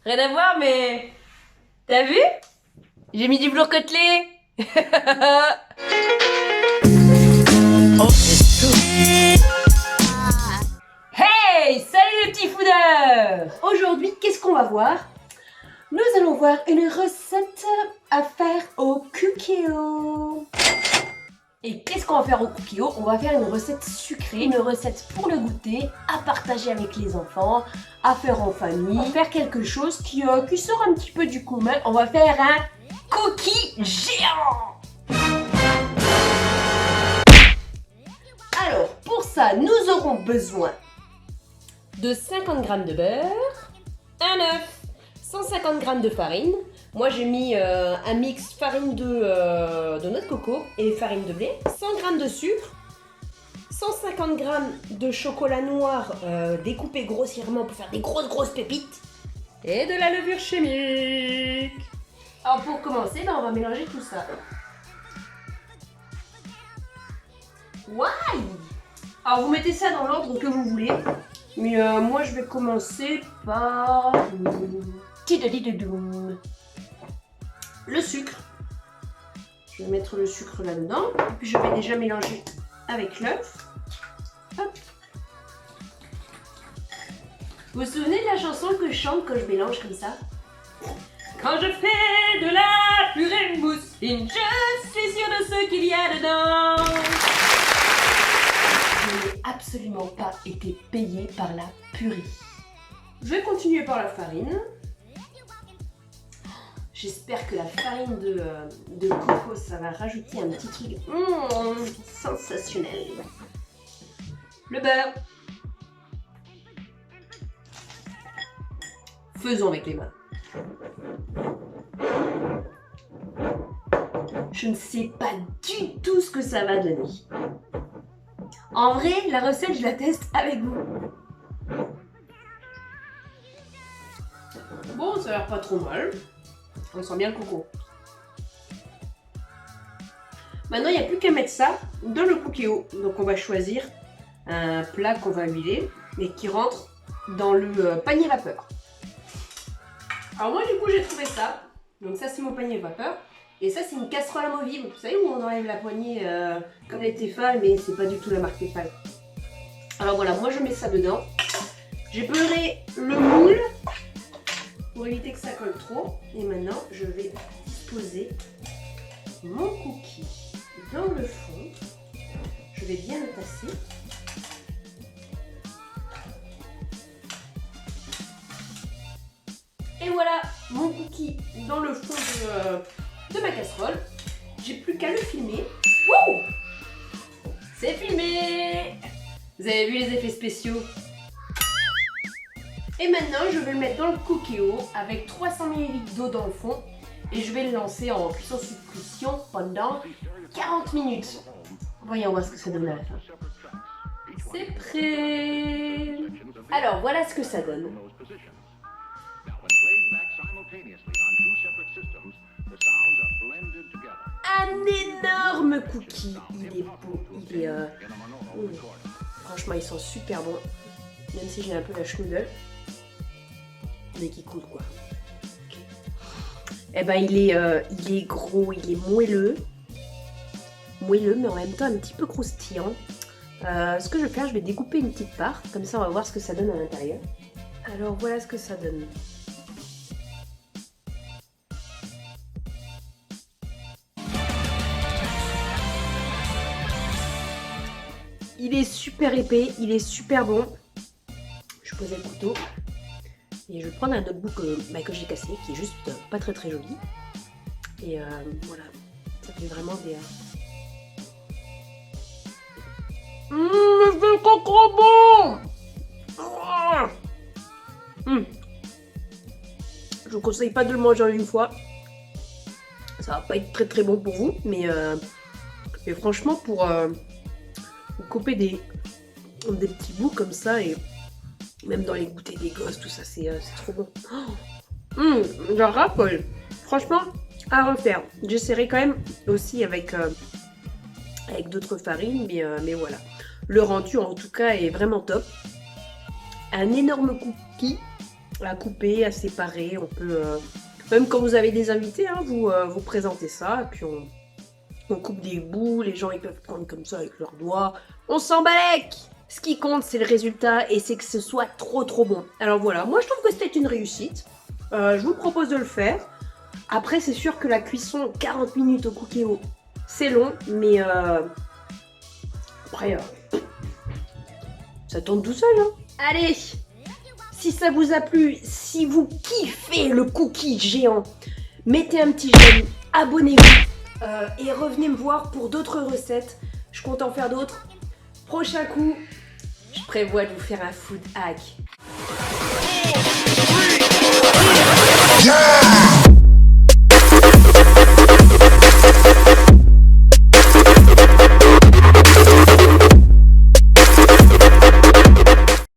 Rien à voir, mais... T'as vu? J'ai mis du beurre côtelé. Hey! Salut les petits foodeurs! Aujourd'hui, qu'est-ce qu'on va voir? Nous allons voir une recette à faire au cookie-o. Et qu'est-ce qu'on va faire au cookie-o? On va faire une recette sucrée, une recette pour le goûter, à partager avec les enfants, à faire en famille. On va faire quelque chose qui sort un petit peu du commun. On va faire un cookie géant! Alors, pour ça, nous aurons besoin de 50 g de beurre, un œuf, 150 g de farine. Moi j'ai mis un mix farine de noix de coco et farine de blé, 100 g de sucre, 150 g de chocolat noir découpé grossièrement pour faire des grosses pépites et de la levure chimique. Alors pour commencer, on va mélanger tout ça. Why? Alors vous mettez ça dans l'ordre que vous voulez, mais moi je vais commencer par le sucre. Je vais mettre le sucre là-dedans, puis je vais déjà mélanger avec l'œuf. Hop. Vous vous souvenez de la chanson que je chante quand je mélange comme ça? Quand je fais de la purée mousseline, je suis sûre de ce qu'il y a dedans. Je n'ai absolument pas été payée par la purée. Je vais continuer par la farine. J'espère que la farine de coco, ça va rajouter un petit truc sensationnel. Le beurre. Faisons avec les mains. Je ne sais pas du tout ce que ça va donner. En vrai, la recette, je la teste avec vous. Bon, ça a l'air pas trop mal. On sent bien le coco. Maintenant, il n'y a plus qu'à mettre ça dans le cookie-o. Donc, on va choisir un plat qu'on va huiler et qui rentre dans le panier vapeur. Alors moi, du coup, j'ai trouvé ça. Donc ça, c'est mon panier vapeur. Et ça, c'est une casserole amovible. Vous savez où on enlève la poignée comme les Tefal, mais c'est pas du tout la marque Tefal. Alors voilà, moi, je mets ça dedans. J'ai beurré le moule pour éviter que ça colle trop. Et maintenant, je vais poser mon cookie dans le fond. Je vais bien le tasser. Et voilà, mon cookie dans le fond de ma casserole. J'ai plus qu'à le filmer. Wow! C'est filmé! Vous avez vu les effets spéciaux? Et maintenant, je vais le mettre dans le cookie-o avec 300 ml d'eau dans le fond. Et je vais le lancer en cuisson sous pression pendant 40 minutes. Voyons voir ce que ça donne à la fin. C'est prêt! Alors, voilà ce que ça donne. Un énorme cookie. Il est beau. Il est... Franchement, ils sont super bons. Même si j'ai un peu la schnoodle. Mais qui coule quoi. Eh ben il est gros, il est moelleux. Moelleux mais en même temps un petit peu croustillant. Ce que je vais faire, je vais découper une petite part. Comme ça on va voir ce que ça donne à l'intérieur. Alors voilà ce que ça donne. Il est super épais, il est super bon. Je posais le couteau. Et je vais prendre un autre bout que j'ai cassé, qui est juste pas très joli. Et voilà, ça fait vraiment des... c'est trop bon. Je vous conseille pas de le manger en une fois. Ça va pas être très bon pour vous, mais franchement pour couper des petits bouts comme ça et même dans les goûters des gosses, tout ça, c'est trop bon. J'en raffole. Franchement, à refaire. J'essaierai quand même aussi avec d'autres farines, mais voilà. Le rendu, en tout cas, est vraiment top. Un énorme cookie à couper, à séparer. On peut, même quand vous avez des invités, hein, vous présentez ça, et puis on coupe des bouts, les gens ils peuvent prendre comme ça avec leurs doigts. On s'en balèque. Ce qui compte, c'est le résultat et c'est que ce soit trop bon. Alors voilà, moi je trouve que c'était une réussite. Je vous propose de le faire. Après, c'est sûr que la cuisson, 40 minutes au Cookéo, c'est long, mais après, ça tourne tout seul. Hein. Allez, si ça vous a plu, si vous kiffez le cookie géant, mettez un petit j'aime, abonnez-vous et revenez me voir pour d'autres recettes. Je compte en faire d'autres. Prochain coup, je prévois de vous faire un food hack. Yeah!